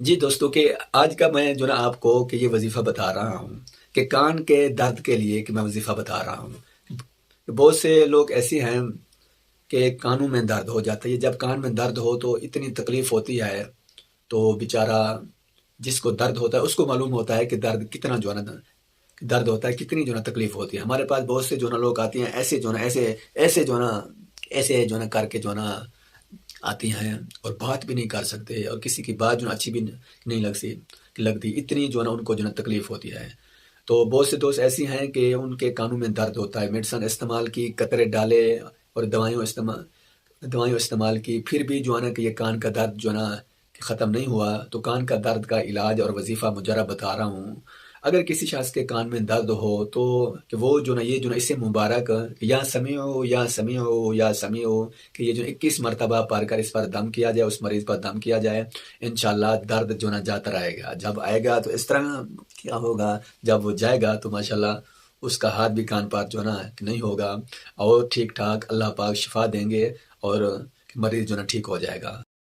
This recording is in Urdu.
جی دوستوں کہ آج کا میں جو نا آپ کو کہ یہ وظیفہ بتا رہا ہوں کہ کان کے درد کے لیے کہ میں وظیفہ بتا رہا ہوں. بہت سے لوگ ایسے ہیں کہ کانوں میں درد ہو جاتا ہے. یہ جب کان میں درد ہو تو اتنی تکلیف ہوتی ہے، تو بیچارہ جس کو درد ہوتا ہے اس کو معلوم ہوتا ہے کہ درد کتنا جو ہے نا درد ہوتا ہے، کتنی جو ہے نا تکلیف ہوتی ہے. ہمارے پاس بہت سے جو ہے نا لوگ آتے ہیں ایسے جو ہے نا ایسے جو ہے نا ایسے جو ہے نا کر کے جو ہے نا آتی ہیں اور بات بھی نہیں کر سکتے، اور کسی کی بات جو ہے اچھی بھی نہیں لگتی، اتنی جو ہے نا ان کو جو ہے نا تکلیف ہوتی ہے. تو بہت سے دوست ایسی ہیں کہ ان کے کانوں میں درد ہوتا ہے، میڈیسن استعمال کی، قطرے ڈالے اور دوائیوں استعمال کی، پھر بھی جو ہے نا کہ یہ کان کا درد جو ہے نا کہ ختم نہیں ہوا. تو کان کا درد کا علاج اور وظیفہ مجرب بتا رہا ہوں. اگر کسی شخص کے کان میں درد ہو تو کہ وہ جو نا یہ جو نا اس سے مبارک یا سمیعو یا سمیعو یا سمیعو کہ یہ جو 21 مرتبہ پڑھ کر اس پر دم کیا جائے، اس مریض پر دم کیا جائے، انشاءاللہ درد جو نا جاتا رہے گا. جب آئے گا تو اس طرح کیا ہوگا، جب وہ جائے گا تو ماشاءاللہ اس کا ہاتھ بھی کان پر جو ہے نا نہیں ہوگا، اور ٹھیک ٹھاک اللہ پاک شفا دیں گے، اور مریض جو ہے نا ٹھیک ہو جائے گا.